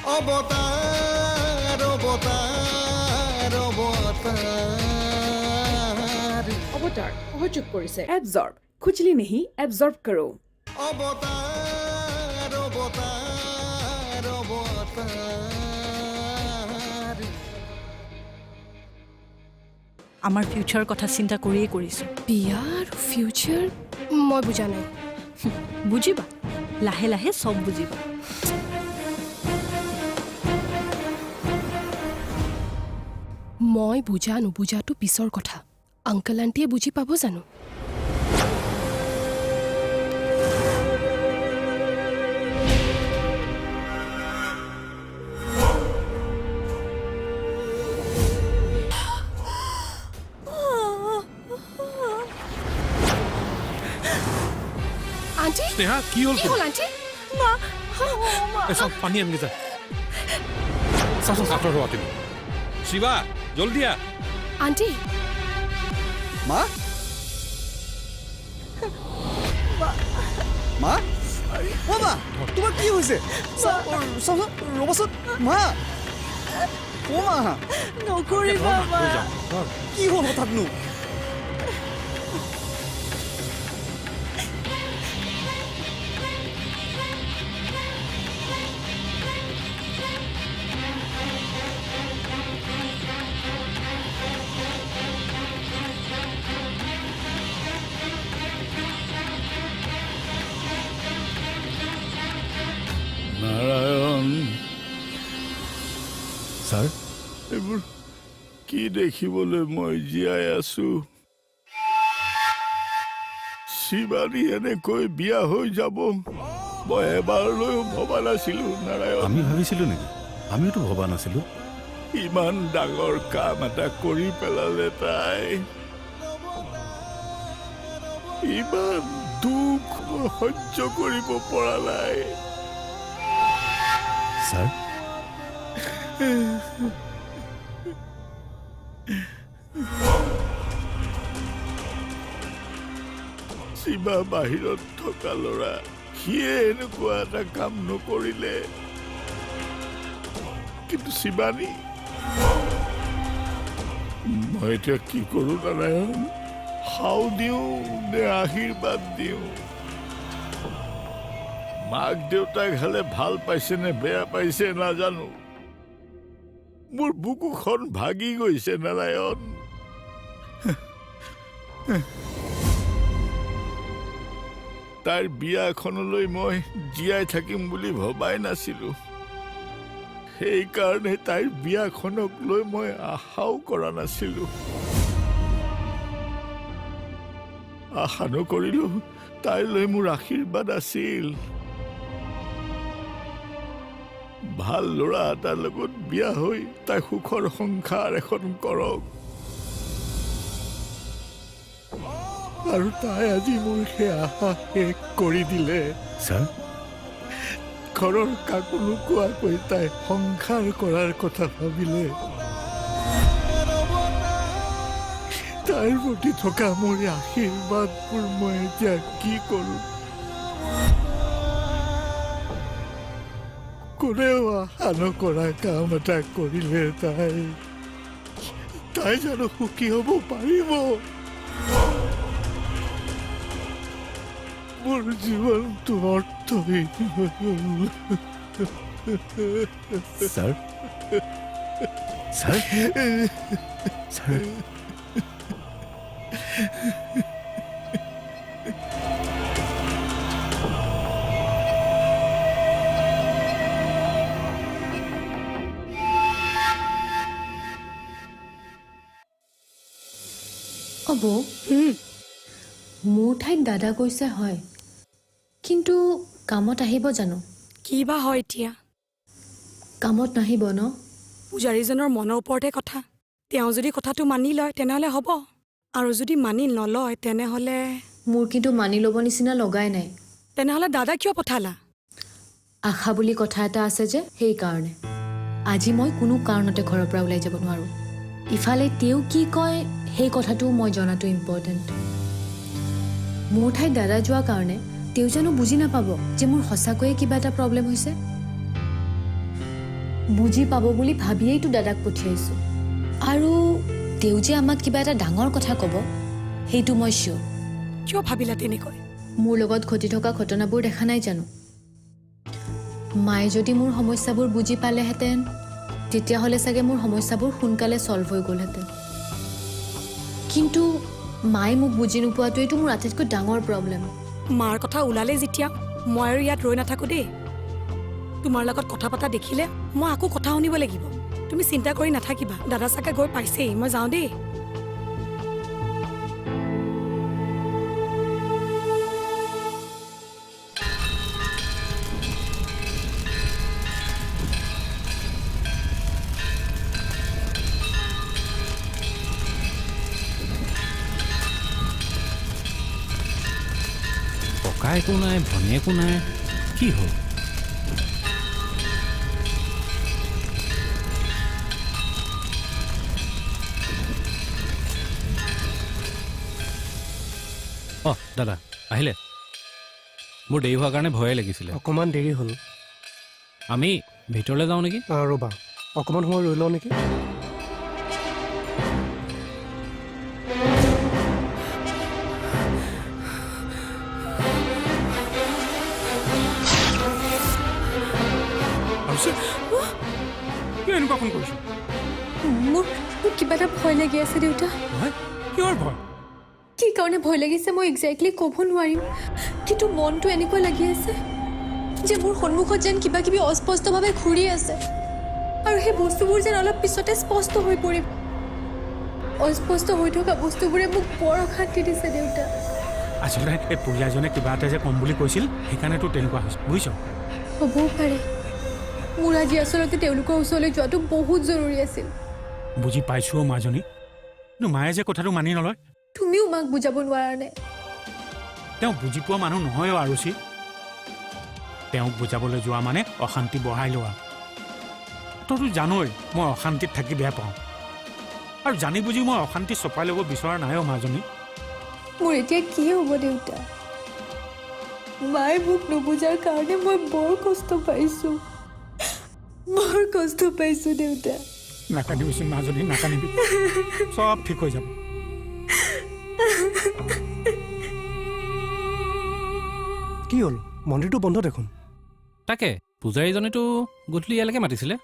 অবতাৰ অবতাৰ অবতাৰ অবতাৰ সহযোগ কৰিছে এবজৰ্ব খুজলি নেহি এবজৰ্ব কৰো অবতাৰ অবতাৰ অবতাৰ আমাৰ ফিউচাৰৰ কথা চিন্তা কৰিয়ে কৰিছোঁ বিয়া আৰু ফিউচাৰ মই বুজা নাই বুজিবা লাহে লাহে চব বুজিবা মই বুজা নুবুজাটো পিছৰ কথা আংকল আণ্টিয়ে বুজি পাব জানো আণ্টি স্নেহা কি হ'ল কি হ'ল আণ্টি চব পানী আনগে যা চাচোন কাঠৰ হোৱা তুমি শিৱা জলদি আ আণ্টি মা মা ও মা তোমাৰ কি হয়েছে ৰবসন মা ও মা নকৰিবা লৈ যাম কি হল হঠাৎ নো নাৰায়ণ স্যাৰ এইবোৰ কি দেখিবলৈ মই জীয়াই আছো শিৱানী এনেকৈ বিয়া হৈ যাব মই এবাৰলৈও ভবা নাছিলো নাৰায়ণ আমি ভাবিছিলো নেকি আমিওতো ভবা নাছিলো ইমান ডাঙৰ কাম এটা কৰি পেলালে তাই ইমান দুখ সহ্য কৰিব পৰা নাই স্যাৰ শিৱা বাহিৰত থকা ল'ৰা সিয়ে এনেকুৱা এটা কাম নকৰিলে কিন্তু শিৱানী মই এতিয়া কি কৰোঁ নাৰায়ণ সাও দিওঁ নে আশীৰ্বাদ দিওঁ মাক দেউতাক হালে ভাল পাইছে নে বেয়া পাইছে নাজানো মোৰ বুকুখন ভাগি গৈছে নাৰায়ণ তাইৰ বিয়াখনলৈ মই জীয়াই থাকিম বুলি ভবাই নাছিলো সেইকাৰণে তাইৰ বিয়াখনক লৈ মই আশাও কৰা নাছিলো আশা নকৰিলো তাইলৈ মোৰ আশীৰ্বাদ আছিল ভাল ল'ৰা এটাৰ লগত বিয়া হৈ তাই সুখৰ সংসাৰ এখন কৰক আৰু তাই আজি মোৰ সেই আশা শেষ কৰি দিলে স্যাৰ ঘৰৰ কাকো নোকোৱাকৈ তাই সংসাৰ কৰাৰ কথা ভাবিলে তাইৰ প্ৰতি থকা মোৰ আশীৰ্বাদবোৰ মই এতিয়া কি কৰোঁ কোনেও আশা নকৰা কাম এটা কৰিলে তাই জানো সুখী হ'ব পাৰিব মোৰ জীৱনটো অৰ্থহীন হৈ গ'ল স্যাৰ স্যাৰ স্যাৰ অব মোৰ ঠাইত দাদা কৈছে হয় কিন্তু কামত আহিব জানো কি বা হয় এতিয়া কামত নাহিব ন পূজাৰীজনৰ মনৰ ওপৰতে কথা তেওঁ যদি কথাটো মানি লয় তেনেহ'লে হ'ব আৰু যদি মানি নলয় তেনেহ'লে মোৰ কিন্তু মানি ল'ব নিচিনা লগাই নাই তেনেহ'লে দাদা কিয় পঠালা আশা বুলি কথা এটা আছে যে সেইকাৰণে আজি মই কোনো কাৰণতে ঘৰৰ পৰা ওলাই যাব নোৱাৰোঁ ইফালে তেওঁ কি কয় সেই কথাটো মই জনাটো ইম্পৰ্টেণ্ট মোৰ ঠাইত দাদা যোৱা কাৰণে তেওঁ জানো বুজি নাপাব যে মোৰ সঁচাকৈয়ে কিবা এটা প্ৰব্লেম হৈছে বুজি পাব বুলি ভাবিয়েইতো দাদাক পঠিয়াইছোঁ আৰু তেওঁ যে আমাক কিবা এটা ডাঙৰ কথা ক'ব সেইটো মই চিয়'ৰ। কিয় ভাবিলা তেনেকৈ? মোৰ লগত ঘটি থকা ঘটনাবোৰ দেখা নাই জানো? মায়ে যদি মোৰ সমস্যাবোৰ বুজি পালেহেঁতেন তেতিয়াহ'লে চাগে মোৰ সমস্যাবোৰ সোনকালে ছল্ভ হৈ গ'লহেঁতেন। কিন্তু মায়ে মোক বুজি নোপোৱাটোৱেইটো মোৰ আটাইতকৈ ডাঙৰ প্ৰব্লেম। মাৰ কথা ওলালে যেতিয়া মই আৰু ইয়াত ৰৈ নাথাকোঁ দেই। তোমাৰ লগত কথা পতা দেখিলে মই আকৌ কথা শুনিব লাগিব। তুমি চিন্তা কৰি নাথাকিবা, দাদা চাগে গৈ পাইছেই। মই যাওঁ দেই। ককা একো নাই, ভনীয়েকো নাই, কি হ'ল? অঁ দাদা আহিলে? মোৰ দেৰি হোৱাৰ কাৰণে ভয়ে লাগিছিলে। অকণমান দেৰি হ'ল। আমি ভিতৰলৈ যাওঁ নেকি? ৰ'বা, অকণমান সময় ৰৈ লওঁ নেকি? কিয় এনেকুৱা ফোন কৰিছোঁ? মোৰ কিবা এটা ভয় লাগি আছে দেউতা। কিহৰ ভয়? কি কাৰণে ভয় লাগিছে মই একজেক্টলি ক'ব নোৱাৰিম, কিন্তু মনটো এনেকুৱা লাগি আছে যে মোৰ সন্মুখত যেন কিবা কিবি অস্পষ্টভাৱে ঘূৰি আছে আৰু সেই বস্তুবোৰ যেন অলপ পিছতে স্পষ্ট হৈ পৰিব। অস্পষ্ট হৈ থকা বস্তুবোৰে মোক বৰ অশান্তি দিছে দেউতা। আচলতে এই পৰিয়ালজনে কিবা এটা যে ক'ম বুলি কৈছিল, সেইকাৰণেতো তেনেকুৱা হৈছে, বুজিছ? হ'বও পাৰে। মোৰ আজি আচলতে তেওঁলোকৰ ওচৰলৈ যোৱাটো বহুত জৰুৰী আছিল। বুজি পাইছোঁ মাজনী, কিন্তু মায়ে যে কথাটো মানি নলয়। তুমিও মাক বুজাব নোৱাৰানে? তেওঁ বুজি পোৱা মানুহ নহয় আৰুচি। তেওঁক বুজাবলৈ যোৱা মানে অশান্তি বঢ়াই লোৱা। তইতো জানই মই অশান্তিত থাকি বেয়া পাওঁ, আৰু জানি বুজি মই অশান্তি চপাই ল'ব বিচৰা নাই মাজনী। মোৰ এতিয়া কি হ'ব দেউতা? মায়ে মোক নুবুজাৰ কাৰণে মই বৰ কষ্ট পাইছোঁ, বৰ কষ্ট পাইছোঁ দেউতা। নাকান্দিবিচোন মাজনী, নাকান্দিবি, চব ঠিক হৈ যাব। কি হ'ল? মন্দিৰটো বন্ধ দেখোন। তাকে পূজাৰীজনীতো গধূলি ইয়ালৈকে মাতিছিলে।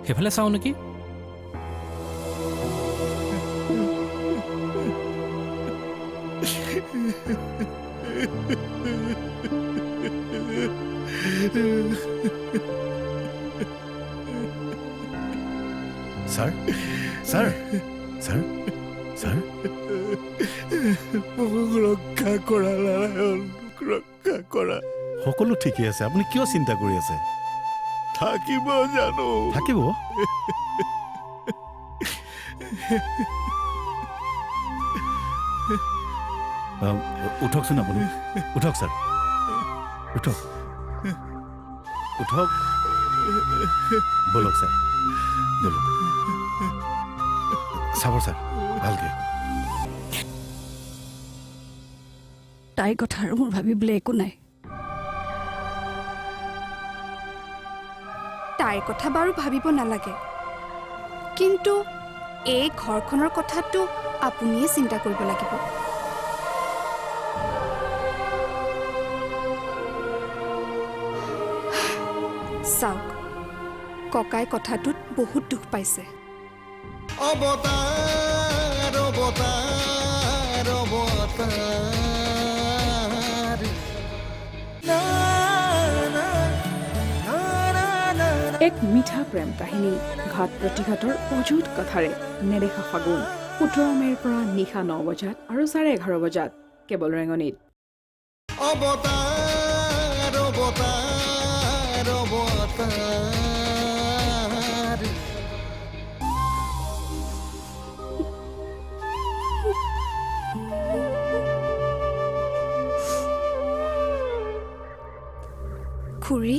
সেইফালে চাওঁ নেকি? ছাৰ ছাৰ ছাৰ ছাৰ মোক ৰক্ষা কৰা নাৰায়ণ, মোক ৰক্ষা কৰা। সকলো ঠিকেই আছে, আপুনি কিয় চিন্তা কৰি আছে? থাকিব জানো। থাকিব। উঠকচোন আপুনি, উঠক ছাৰ, উঠক উঠক, বলক ছাৰ, বলক। চাব ছাৰ ভালকে। তাইৰ কথা আৰু মোৰ ভাবিবলৈ একো নাই। তাইৰ কথা বাৰু ভাবিব নালাগে, কিন্তু এই ঘৰখনৰ কথাটো আপুনিয়ে চিন্তা কৰিব লাগিব। চাওক, ককাই কথাটোত বহুত দুখ পাইছে। অৱতাৰ অৱতাৰ অৱতাৰ। এক মিঠা প্ৰেম কাহিনী, ঘাট প্ৰতিঘাতৰ অযুত কথাৰে নেদেখা ফাগুন, ১৭ মে'ৰ পৰা নিশা ৯ বজাত আৰু 11:30 বজাত কেৱল ৰেঙনিত। অৱতাৰ অৱতাৰ অৱতাৰ। খুৰী,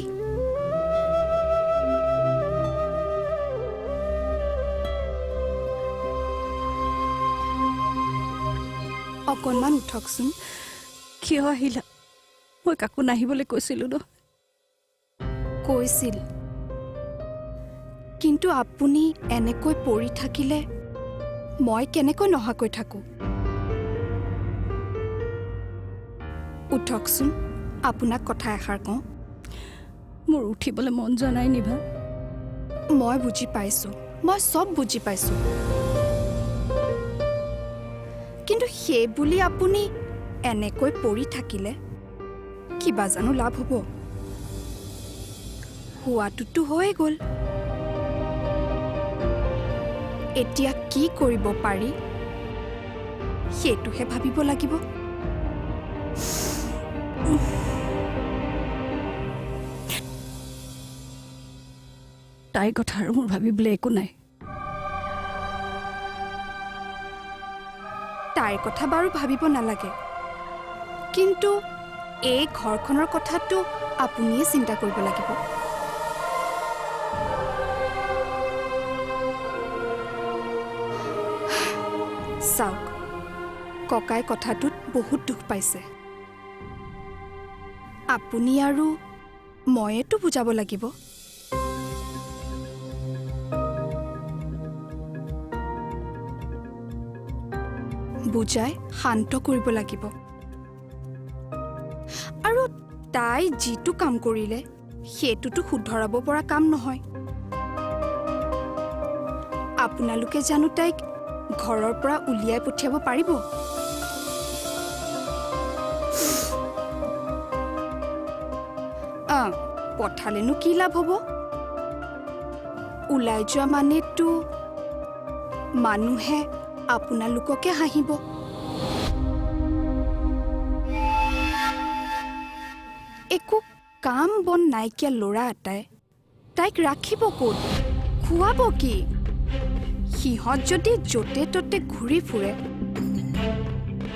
অকণমান উঠকচোন। কিয় আহিলা? মই কাকো নাহিবলৈ কৈছিলোঁ ন। কৈছিল, কিন্তু আপুনি এনেকৈ পৰি থাকিলে মই কেনেকৈ নহাকৈ থাকোঁ? উঠকচোন, আপোনাক কথা এষাৰ কওঁ। মোৰ উঠিবলৈ মন যোৱা নাই নিভা। মই বুজি পাইছোঁ, মই চব বুজি পাইছোঁ, কিন্তু সেই বুলি আপুনি এনেকৈ পৰি থাকিলে কিবা জানো লাভ হ'ব? হোৱাটোতো হৈয়ে গ'ল। এতিয়া কি কৰিব পাৰি সেইটোহে ভাবিব লাগিব। তাইৰ কথা আৰু মোৰ ভাবিবলৈ একো নাই। তাইৰ কথা বাৰু ভাবিব নালাগে, কিন্তু এই ঘৰখনৰ কথাটো আপুনিয়ে চিন্তা কৰিব লাগিব। চাওক, ককাই কথাটোত বহুত দুখ পাইছে। আপুনি আৰু ময়েতো বুজাব লাগিব। বুজাই শান্ত কৰিব লাগিব। আৰু তাই যিটো কাম কৰিলে সেইটোতো শুধৰাব পৰা কাম নহয়। আপোনালোকে জানো তাইক ঘৰৰ পৰা উলিয়াই পঠিয়াব পাৰিব? পঠালেনো কি লাভ হ'ব? ওলাই যোৱা মানেতো মানুহে আপোনালোককে হাঁহিব। একো কাম বন নাইকিয়া ল'ৰা এটাই তাইক ৰাখিব ক'ত? খুৱাব কি? সিহঁত যদি য'তে ত'তে ঘূৰি ফুৰে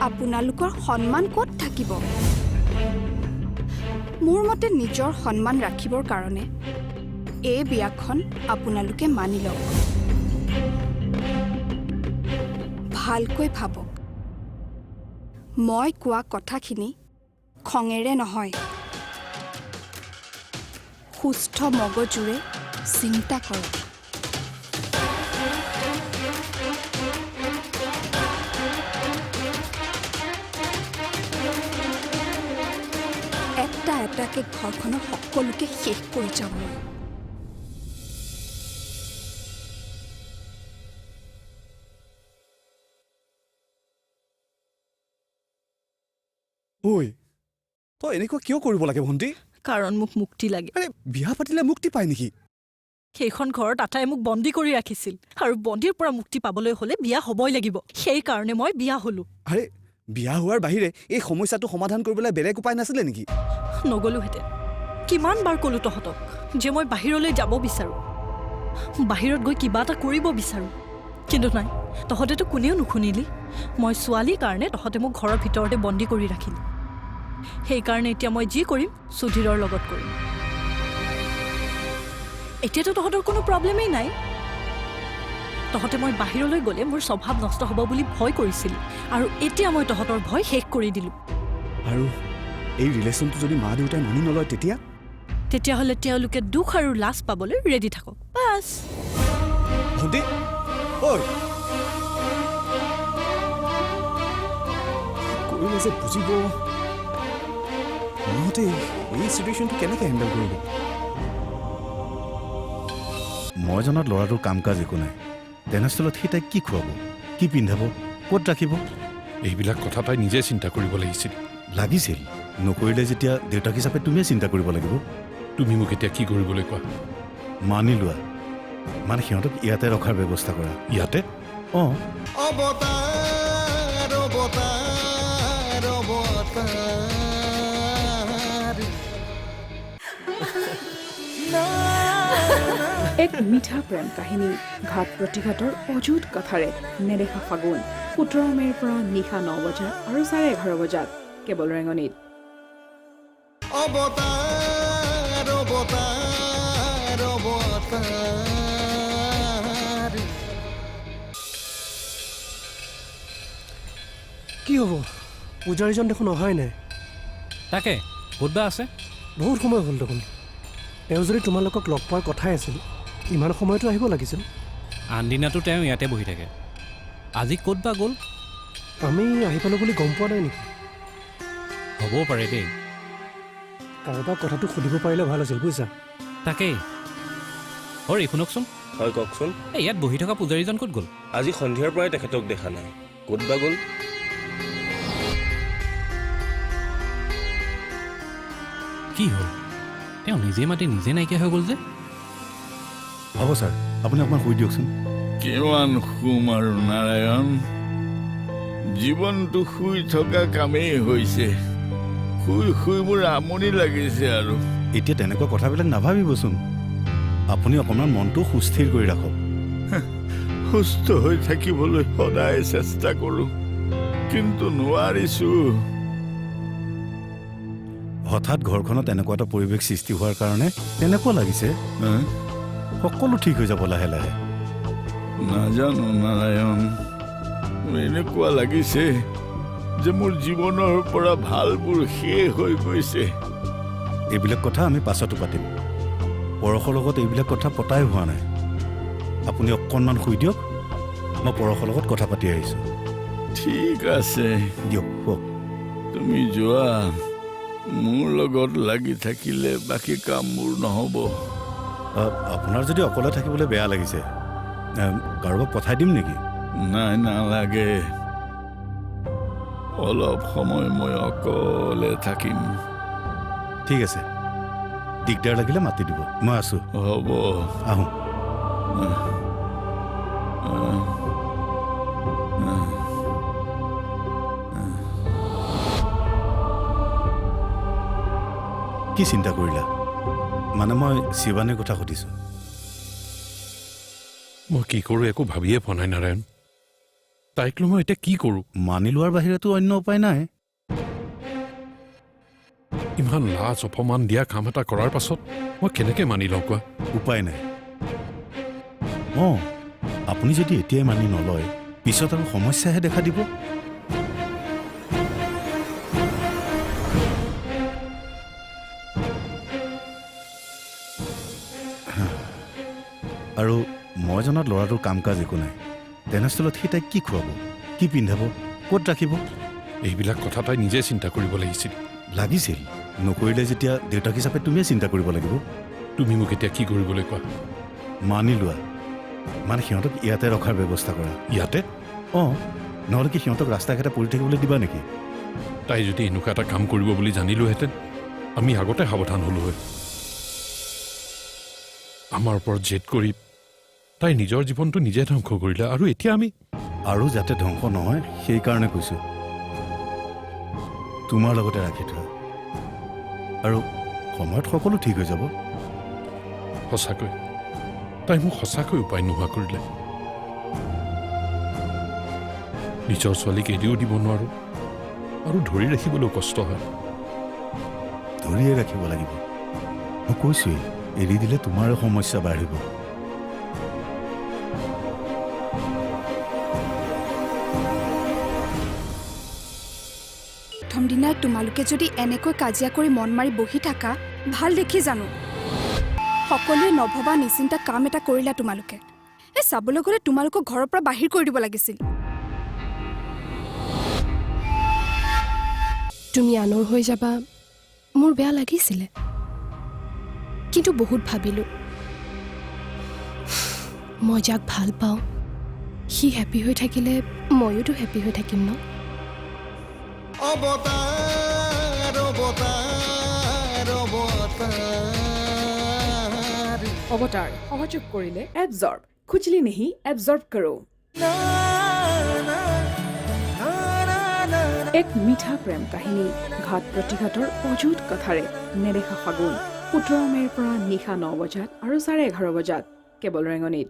আপোনালোকৰ সন্মান ক'ত থাকিব? মোৰ মতে নিজৰ সন্মান ৰাখিবৰ কাৰণে এই বিয়াখন আপোনালোকে মানি লওক। ভালকৈ ভাবক। মই কোৱা কথাখিনি খঙেৰে নহয়, সুস্থ মগজুৰে চিন্তা কৰক। এটা এটাকে ঘৰখনৰ সকলোকে শেষ কৰি যাব। ঐ, তই এনেকুৱা কিয় কৰিব লাগে ভণ্টি? কাৰণ মোক মুক্তি লাগে। আৰে বিয়া পাতিলে মুক্তি পায় নেকি? সেইখন ঘৰত আটাই মোক বন্দী কৰি ৰাখিছিল, আৰু বন্দীৰ পৰা মুক্তি পাবলৈ হ'লে বিয়া হ'বই লাগিব। সেইকাৰণে মই বিয়া হ'লো। আৰে বিয়া হোৱাৰ বাহিৰে এই সমস্যাটো সমাধান কৰিবলৈ বেলেগ উপায় নাছিলে নেকি? নগলোহেঁতেন। কিমান বাৰ ক'লো তহঁতক যে মই বাহিৰলৈ যাব বিচাৰোঁ, বাহিৰত গৈ কিবা এটা কৰিব বিচাৰোঁ, কিন্তু নাই, তহঁতেতো কোনেও নুশুনিলি। মই ছোৱালীৰ কাৰণে তহঁতে মোক ঘৰৰ ভিতৰতে বন্দী কৰি ৰাখিলি। সেইকাৰণে এতিয়া মই যি কৰিম সুধীৰৰ লগত কৰিম। এতিয়াতো তহঁতৰ কোনো প্ৰব্লেমেই নাই। তহঁতে মই বাহিৰলৈ গ'লে মোৰ স্বভাৱ নষ্ট হ'ব বুলি ভয় কৰিছিল, আৰু এতিয়া মই তহঁতৰ ভয় শেষ কৰি দিলোঁ। আৰু এই ৰিলেশ্যনটো যদি মা দেউতাই মানি নলয় তেতিয়াহ'লে তেওঁলোকে দুখ আৰু লাজ পাবলৈ ৰেডি থাকক, বাছ। ভণ্টি, ঐ, কৰিলে যে বুজিব। মতে এই চিটুৱেশ্যনটো কেনেকৈ হেণ্ডেল কৰিব? মই জনাত ল'ৰাটোৰ কাম কাজ একো নাই। তেনেস্থলত সি তাইক কি খুৱাব, কি পিন্ধাব, ক'ত ৰাখিব? এইবিলাক কথা তাই নিজে চিন্তা কৰিব লাগিছিল। নকৰিলে যেতিয়া দেউতাক হিচাপে তুমিয়ে চিন্তা কৰিব লাগিব। তুমি মোক এতিয়া কি কৰিবলৈ কোৱা? মানি লোৱা, মানে সিহঁতক ইয়াতে ৰখাৰ ব্যৱস্থা কৰা। ইয়াতে? অঁ। অৱতাৰ অৱতাৰ অৱতাৰ। এক মিঠা প্ৰেম কাহিনী, ঘাট প্ৰতিঘাতৰ অযুত কথাৰে নেদেখা ফাগুন, 17 মে'ৰ পৰা নিশা 9 বজাত আৰু 11:30 বজাত কেৱল ৰেঙনিত। অৱতাৰ অৱতাৰ অৱতাৰ। কি হ'ব? পূজাৰীজন দেখোন অহাই নাই। তাকে ক'ত বা আছে? বহুত সময় হ'ল দেখোন। তেওঁ যদি তোমালোকক লগ পোৱাৰ কথাই আছিল ইমান সময়তো আহিব লাগিছিল। আনদিনাতো তেওঁ ইয়াতে বহি থাকে। আজি ক'ত বা গ'ল? আমি আহি পালোঁ বুলি গম পোৱা নাই নেকি? হ'বও পাৰে দেই। কাৰোবাক কথাটো সুধিব পাৰিলে ভাল আছিল বুজিছা। তাকেই। হৰি শুনকচোন। হয় কওকচোন। এই ইয়াত বহি থকা পূজাৰীজন ক'ত গ'ল? আজি সন্ধিয়াৰ পৰাই তেখেতক দেখা নাই। ক'ত বা গ'ল? কি হ'ল? তেওঁ নিজে মাতি নিজে নাইকিয়া হৈ গ'ল যে। হ'ব ছাৰ, আপুনি অকণমান শুই দিয়কচোন। কিমান শুম আৰু নাৰায়ণ, জীৱনটো শুই থকা কামেই হৈছে। শুই শুই মোৰ আমনি লাগিছে আৰু। এতিয়া তেনেকুৱা কথাবিলাক নাভাবিবচোন। আপুনি অকণমান মনটো সুস্থিৰ কৰি ৰাখক। সুস্থ হৈ থাকিবলৈ সদায় চেষ্টা কৰোঁ, কিন্তু নোৱাৰিছোঁ। হঠাৎ ঘৰখনত এনেকুৱা এটা পৰিৱেশ সৃষ্টি হোৱাৰ কাৰণে তেনেকুৱা লাগিছে। সকলো ঠিক হৈ যাব লাহে লাহে। নাজানো নাৰায়ণ, এনেকুৱা লাগিছে যে মোৰ জীৱনৰ পৰা ভালবোৰ শেষ হৈ গৈছে। এইবিলাক কথা আমি পাছতো পাতিম। পৰশৰ লগত এইবিলাক কথা পতাই হোৱা নাই। আপুনি অকণমান শুই দিয়ক, মই পৰশৰ লগত কথা পাতি আহিছোঁ। ঠিক আছে দিয়ক, শুৱক। তুমি যোৱা। মোৰ লগত লাগি থাকিলে বাকী কাম মোৰ নহ'ব। আপোনাৰ যদি অকলে থাকিবলৈ বেয়া লাগিছে, কাৰোবাক পঠাই দিম নেকি? নাই, নালাগে। অলপ সময় মই অকলে থাকিম। ঠিক আছে, দিগদাৰ লাগিলে মাতি দিব, মই আছোঁ। হ'ব, আহোঁ। কি চিন্তা কৰিলা? মানে মই শিৱানীৰ কথা সুধিছোঁ। মই কি কৰোঁ একো ভাবিয়ে পোৱা নাই নাৰায়ণ। তাইক লৈ মই এতিয়া কি কৰোঁ? মানি লোৱাৰ বাহিৰেতো অন্য উপায় নাই। ইমান লাজ অপমান দিয়া কাম এটা কৰাৰ পাছত মই কেনেকৈ মানি লওঁ কোৱা? উপায় নাই। অঁ, আপুনি যদি এতিয়াই মানি নলয়, পিছত আৰু সমস্যাহে দেখা দিব। আৰু মই জনাত ল'ৰাটোৰ কাম কাজ একো নাই। তেনেস্থলত সি তাইক কি খুৱাব, কি পিন্ধাব, ক'ত ৰাখিব? এইবিলাক কথা তাই নিজে চিন্তা কৰিব লাগিছিল। লাগিছিল নকৰিলে যেতিয়া দেউতাক হিচাপে তুমিয়ে চিন্তা কৰিব লাগিব। তুমি মোক এতিয়া কি কৰিবলৈ কোৱা? মানি লোৱা, মানে সিহঁতক ইয়াতে ৰখাৰ ব্যৱস্থা কৰা। ইয়াতে? অঁ, নহ'লে কি সিহঁতক ৰাস্তা ঘাটে পৰি থাকিবলৈ দিবা নেকি? তাই যদি এনেকুৱা এটা কাম কৰিব বুলি জানিলোহেঁতেন আমি আগতে সাৱধান হ'লো হয়। আমাৰ ওপৰত জেদ কৰি তাই নিজৰ জীৱনটো নিজে ধ্বংস কৰিলে, আৰু এতিয়া আমি আৰু যাতে ধ্বংস নহয় সেইকাৰণে কৈছোঁ, তোমাৰ লগতে ৰাখি থোৱা, আৰু সময়ত সকলো ঠিক হৈ যাব। সঁচাকৈ তাই মোক সঁচাকৈ উপায় নোহোৱা কৰিলে। নিজৰ ছোৱালীক এৰিও দিব নোৱাৰোঁ, আৰু ধৰি ৰাখিবলৈও কষ্ট হয়। ধৰিয়ে ৰাখিব লাগিব। মই কৈছোঁৱেই, এৰি দিলে তোমাৰে সমস্যা বাঢ়িব। প্ৰথম দিনাই তোমালোকে যদি এনেকৈ কাজিয়া কৰি মন মাৰি বহি থাকা, ভাল দেখি জানো। সকলোৱে নভবা নিচিন্তা কাম এটা কৰিলা তোমালোকে। এই চাবলৈ গ'লে তোমালোকক ঘৰৰ পৰা বাহিৰ কৰি দিব লাগিছিল। তুমি আনৰ হৈ যাবা মোৰ বেয়া লাগিছিলে, কিন্তু বহুত ভাবিলোঁ মই যাক ভাল পাওঁ সি হেপী হৈ থাকিলে ময়োতো হেপী হৈ থাকিম ন। অৱতাৰ অৱতাৰ অৱতাৰ অৱতাৰ সহযোগ কৰিলে এবজৰ্ব, খুজলি নেহি এবজৰ্ব কৰো। এক মিঠা প্ৰেম কাহিনী, ঘাট প্ৰতিঘাটৰ অযুত কথাৰে নেদেখা ফাগুন, 17 মে'ৰ পৰা নিশা 9 বজাত আৰু 11:30 বজাত কেৱল ৰেঙনিত।